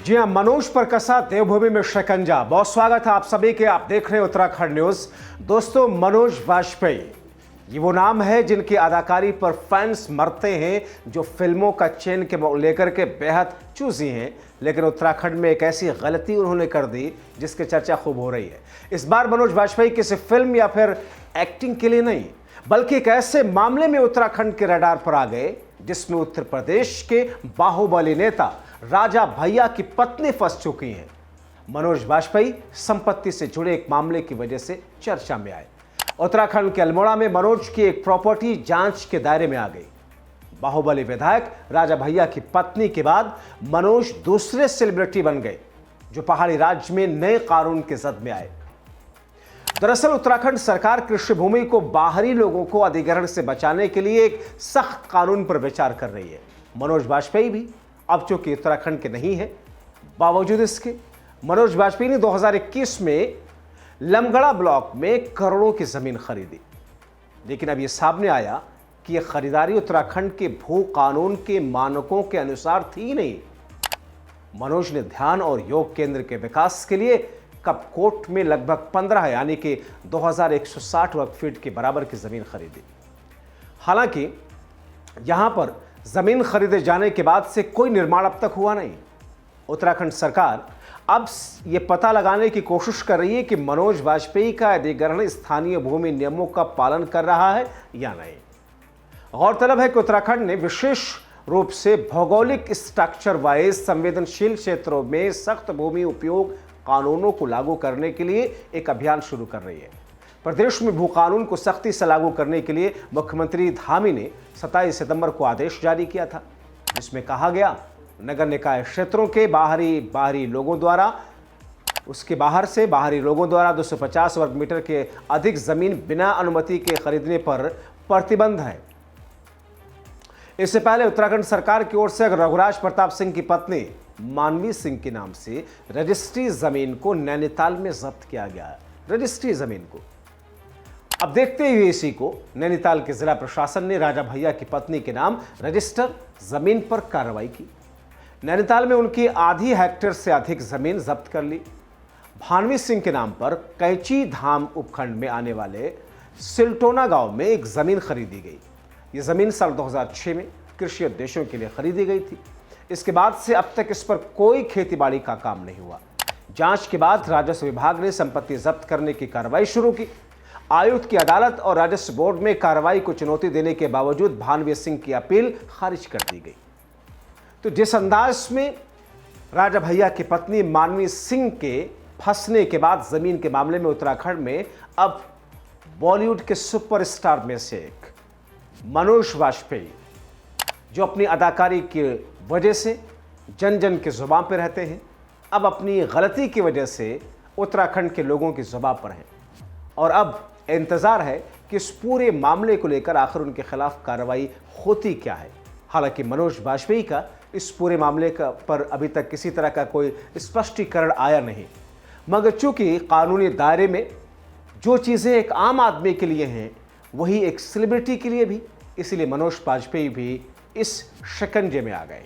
जी हां, मनोज पर कसा देवभूमि में शिकंजा। बहुत स्वागत है आप सभी के। आप देख रहे हैं उत्तराखंड न्यूज। दोस्तों, मनोज वाजपेयी ये वो नाम है जिनकी अदाकारी पर फैंस मरते हैं, जो फिल्मों का चेन के लेकर के बेहद चूजी हैं। लेकिन उत्तराखंड में एक ऐसी गलती उन्होंने कर दी जिसकी चर्चा खूब हो रही है। इस बार मनोज वाजपेयी किसी फिल्म या फिर एक्टिंग के लिए नहीं, बल्कि एक ऐसे मामले में उत्तराखंड के रडार पर आ गए जिसमें उत्तर प्रदेश के बाहुबली नेता राजा भैया की पत्नी फंस चुकी हैं। मनोज वाजपेयी संपत्ति से जुड़े एक मामले की वजह से चर्चा में आए। उत्तराखंड के अल्मोड़ा में मनोज की एक प्रॉपर्टी जांच के दायरे में आ गई। बाहुबली विधायक राजा भैया की पत्नी के बाद मनोज दूसरे सेलिब्रिटी बन गए जो पहाड़ी राज्य में नए कानून के जद में आए। दरअसल उत्तराखंड सरकार कृषि भूमि को बाहरी लोगों को अधिग्रहण से बचाने के लिए एक सख्त कानून पर विचार कर रही है। मनोज वाजपेयी भी अब चूंकि उत्तराखंड के नहीं है, बावजूद इसके मनोज वाजपेयी ने 2021 में लमगड़ा ब्लॉक में करोड़ों की जमीन खरीदी। लेकिन अब यह सामने आया कि यह खरीदारी उत्तराखंड के भू कानून के मानकों के अनुसार थी नहीं। मनोज ने ध्यान और योग केंद्र के विकास के लिए कपकोट में लगभग 15 यानी कि 2160 वर्ग फीट के बराबर की जमीन खरीदी। हालांकि यहां पर जमीन खरीदे जाने के बाद से कोई निर्माण अब तक हुआ नहीं। उत्तराखंड सरकार अब यह पता लगाने की कोशिश कर रही है कि मनोज वाजपेयी का अधिग्रहण स्थानीय भूमि नियमों का पालन कर रहा है या नहीं। गौरतलब है कि उत्तराखंड ने विशेष रूप से भौगोलिक स्ट्रक्चर वाइज संवेदनशील क्षेत्रों में सख्त भूमि उपयोग कानूनों को लागू करने के लिए एक अभियान शुरू कर रही है। प्रदेश में भू कानून को सख्ती से लागू करने के लिए मुख्यमंत्री धामी ने 27 सितंबर को आदेश जारी किया था, जिसमें कहा गया नगर निकाय क्षेत्रों के बाहरी लोगों द्वारा उसके बाहर से बाहरी लोगों द्वारा 250 वर्ग मीटर के अधिक जमीन बिना अनुमति के खरीदने पर प्रतिबंध है। इससे पहले उत्तराखंड सरकार की ओर से रघुराज प्रताप सिंह की पत्नी मानवी सिंह के नाम से रजिस्ट्री जमीन को नैनीताल में जब्त किया गया है। रजिस्ट्री जमीन को अब देखते हुए इसी को नैनीताल के जिला प्रशासन ने राजा भैया की पत्नी के नाम रजिस्टर जमीन पर कार्रवाई की। नैनीताल में उनकी आधी हेक्टेयर से अधिक जमीन जब्त कर ली। भानवी सिंह के नाम पर कैची धाम उपखंड में आने वाले सिल्टोना गांव में एक जमीन खरीदी गई। यह जमीन साल 2006 में कृषि उद्देश्यों के लिए खरीदी गई थी। इसके बाद से अब तक इस पर कोई खेतीबाड़ी का काम नहीं हुआ। जांच के बाद राजस्व विभाग ने संपत्ति जब्त करने की कार्रवाई शुरू की। आयुक्त की अदालत और राजस्व बोर्ड में कार्रवाई को चुनौती देने के बावजूद भानवी सिंह की अपील खारिज कर दी गई। तो जिस अंदाज में राजा भैया की पत्नी मानवी सिंह के फंसने के बाद जमीन के मामले में उत्तराखंड में अब बॉलीवुड के सुपरस्टार में से एक मनोज वाजपेयी, जो अपनी अदाकारी की वजह से जन जन के जुबान पर रहते हैं, अब अपनी गलती की वजह से उत्तराखंड के लोगों की जुबान पर हैं। और अब इंतजार है कि इस पूरे मामले को लेकर आखिर उनके खिलाफ कार्रवाई होती क्या है। हालांकि मनोज वाजपेयी का इस पूरे मामले पर अभी तक किसी तरह का कोई स्पष्टीकरण आया नहीं, मगर चूंकि कानूनी दायरे में जो चीज़ें एक आम आदमी के लिए हैं वही एक सेलिब्रिटी के लिए भी, इसलिए मनोज वाजपेयी भी इस शिकंजे में आ गए।